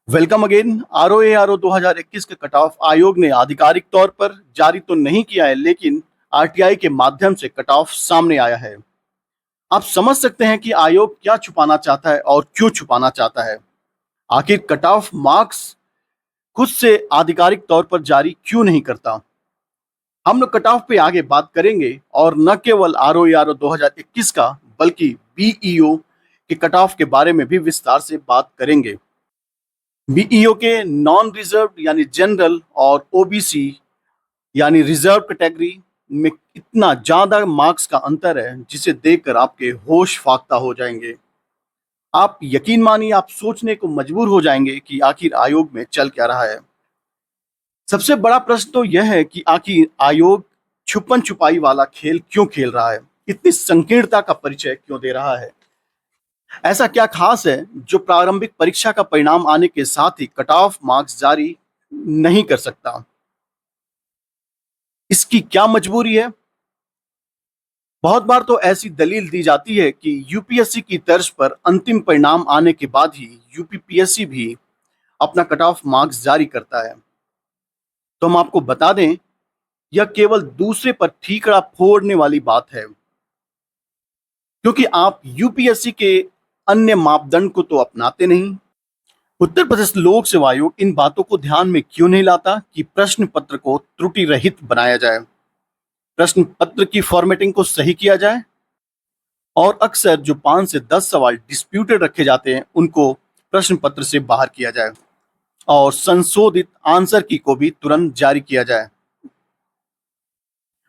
Welcome again. RO 2021 के cut off आयोग ने आधिकारिक तौर पर जारी तो नहीं किया है, लेकिन आरटीआई के माध्यम से कट ऑफ सामने आया है। आप समझ सकते हैं कि आयोग क्या छुपाना चाहता है और क्यों छुपाना चाहता है। आखिर कट ऑफ मार्क्स खुद से आधिकारिक तौर पर जारी क्यों नहीं करता। हम लोग कट ऑफ पे आगे बात करेंगे और न केवल आरओ 2021 का बल्कि बीईओ के कट ऑफ के बारे में भी विस्तार से बात करेंगे। बीईओ के नॉन रिजर्व यानी जनरल और ओबीसी यानी रिजर्व कैटेगरी में इतना ज्यादा मार्क्स का अंतर है जिसे देखकर आपके होश फाख्ता हो जाएंगे। आप यकीन मानिए, आप सोचने को मजबूर हो जाएंगे कि आखिर आयोग में चल क्या रहा है। सबसे बड़ा प्रश्न तो यह है कि आखिर आयोग छुपन छुपाई वाला खेल क्यों खेल रहा है, इतनी संकीर्णता का परिचय क्यों दे रहा है। ऐसा क्या खास है जो प्रारंभिक परीक्षा का परिणाम आने के साथ ही कट ऑफ मार्क्स जारी नहीं कर सकता। इसकी क्या मजबूरी है। बहुत बार तो ऐसी दलील दी जाती है कि यूपीएससी की तर्ज पर अंतिम परिणाम आने के बाद ही यूपीपीएससी भी अपना कट ऑफ मार्क्स जारी करता है। तो हम आपको बता दें, यह केवल दूसरे पर ठीकरा फोड़ने वाली बात है, क्योंकि आप यूपीएससी के अन्य मापदंड को तो अपनाते नहीं। उत्तर प्रदेश लोक सेवा आयोग इन बातों को ध्यान में क्यों नहीं लाता कि प्रश्न पत्र को त्रुटि रहित बनाया जाए, प्रश्न पत्र की फॉर्मेटिंग को सही किया जाए और अक्सर जो 5 से 10 सवाल डिस्प्यूटेड रखे जाते हैं उनको प्रश्न पत्र से बाहर किया जाए और संशोधित आंसर की को भी तुरंत जारी किया जाए।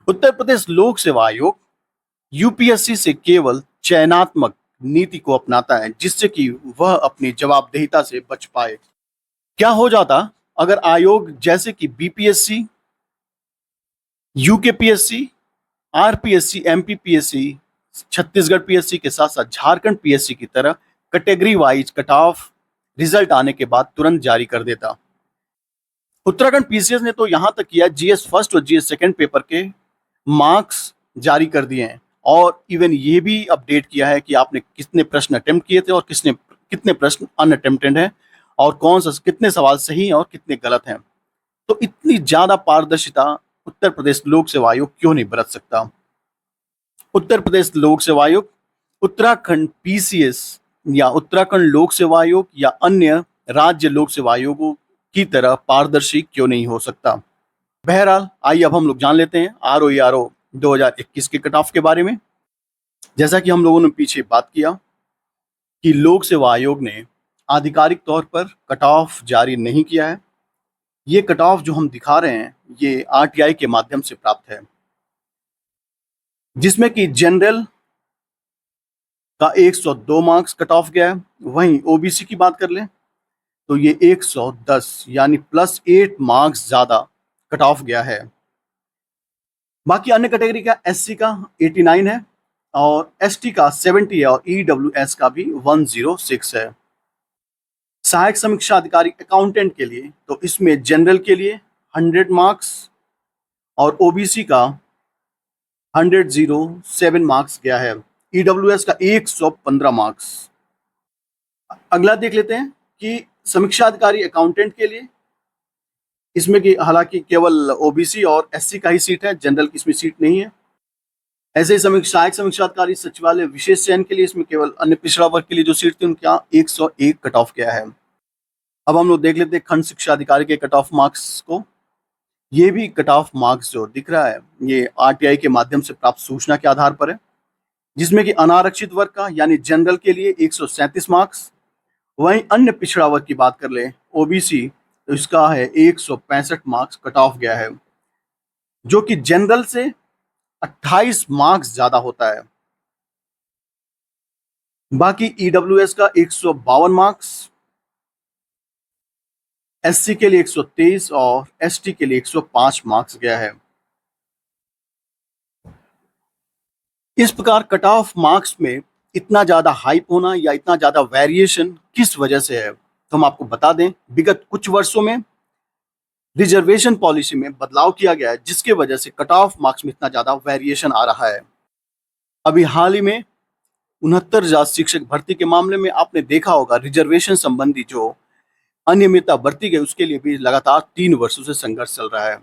उत्तर प्रदेश लोक सेवा आयोग यूपीएससी से केवल चयनात्मक नीति को अपनाता है, जिससे कि वह अपनी जवाबदेहिता से बच पाए। क्या हो जाता अगर आयोग जैसे कि BPSC, UKPSC, RPSC, MPPSC, Chhattisgarh PSC के साथ साथ झारखंड पीएससी की तरह category wise cut off result आने के बाद तुरंत जारी कर देता। उत्तराखंड पीसीएस ने तो यहां तक किया, जीएस फर्स्ट और जीएस सेकंड पेपर के मार्क्स जारी कर दिए हैं और इवन ये भी अपडेट किया है कि आपने कितने प्रश्न अटेम्प्ट किए थे और कितने प्रश्न अनअटेम्प्टेड हैं और कौन सा कितने सवाल सही हैं और कितने गलत हैं। तो इतनी ज्यादा पारदर्शिता उत्तर प्रदेश लोक सेवा आयोग क्यों नहीं बरत सकता। उत्तर प्रदेश लोक सेवा आयोग उत्तराखंड पीसीएस या उत्तराखंड लोक सेवा आयोग या अन्य राज्य लोक सेवा आयोगों की तरह पारदर्शी क्यों नहीं हो सकता। बहरहाल आइए अब हम लोग जान लेते हैं आरओ 2021 के कट ऑफ के बारे में। जैसा कि हम लोगों ने पीछे बात किया कि लोक सेवा आयोग ने आधिकारिक तौर पर कट ऑफ जारी नहीं किया है। ये कट ऑफ जो हम दिखा रहे हैं ये आरटीआई के माध्यम से प्राप्त है, जिसमें कि जनरल का 102 मार्क्स कट ऑफ गया है। वहीं ओबीसी की बात कर लें तो ये 110 यानी +8 मार्क्स ज्यादा कट ऑफ गया है। बाकी अन्य कैटेगरी का एससी का 89 है और एसटी का 70 है और ईडब्ल्यूएस का भी 106 है। सहायक समीक्षा अधिकारी अकाउंटेंट के लिए तो इसमें जनरल के लिए 100 मार्क्स और ओबीसी का 107 मार्क्स गया है। ईडब्ल्यूएस का 115 मार्क्स। अगला देख लेते हैं कि समीक्षा अधिकारी अकाउंटेंट के लिए इसमें कि हालांकि केवल ओबीसी और एससी का ही सीट है, जनरल की इसमें सीट नहीं है। ऐसे ही सहायक समीक्षा अधिकारी सचिवालय विशेष चयन के लिए इसमें केवल अन्य पिछड़ा वर्ग के लिए जो सीट थी उनके यहाँ 101 कट ऑफ गया है। अब हम लोग देख लेते हैं खंड शिक्षा अधिकारी के कट ऑफ मार्क्स को। ये भी कट ऑफ मार्क्स जो दिख रहा है ये आरटीआई के माध्यम से प्राप्त सूचना के आधार पर है, जिसमें कि अनारक्षित वर्ग का यानी जनरल के लिए 137 मार्क्स। वहीं अन्य पिछड़ा वर्ग की बात कर ले ओबीसी तो इसका है 165 मार्क्स कट ऑफ गया है, जो कि जनरल से 28 मार्क्स ज्यादा होता है। बाकी ईडब्ल्यूएस का 152 मार्क्स, एससी के लिए 123 और एसटी के लिए 105 मार्क्स गया है। इस प्रकार कट ऑफ मार्क्स में इतना ज्यादा हाइप होना या इतना ज्यादा वेरिएशन किस वजह से है, तो हम आपको बता दें विगत कुछ वर्षों में रिजर्वेशन पॉलिसी में बदलाव किया गया है, जिसके वजह से कट ऑफ मार्क्स में इतना ज्यादा वेरिएशन आ रहा है। अभी हाल ही में 69,000 शिक्षक भर्ती के मामले में आपने देखा होगा रिजर्वेशन संबंधी जो अनियमितता बरती गई उसके लिए भी लगातार 3 वर्षों से संघर्ष चल रहा है।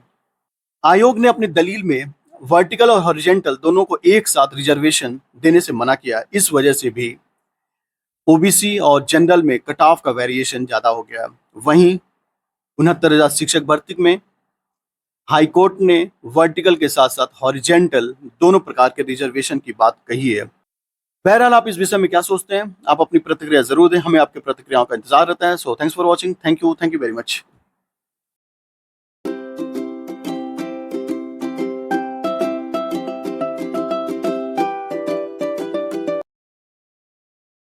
आयोग ने अपनी दलील में वर्टिकल और हॉरिजेंटल दोनों को एक साथ रिजर्वेशन देने से मना किया। इस वजह से भी ओबीसी और जनरल में कट ऑफ का वेरिएशन ज्यादा हो गया। वहीं 69,000 शिक्षक भर्ती में हाईकोर्ट ने वर्टिकल के साथ साथ हॉरिजेंटल दोनों प्रकार के रिजर्वेशन की बात कही है। बहरहाल आप इस विषय में क्या सोचते हैं? आप अपनी प्रतिक्रिया जरूर दें, हमें आपकी प्रतिक्रियाओं का इंतजार रहता है। So thanks for watching, thank you very much.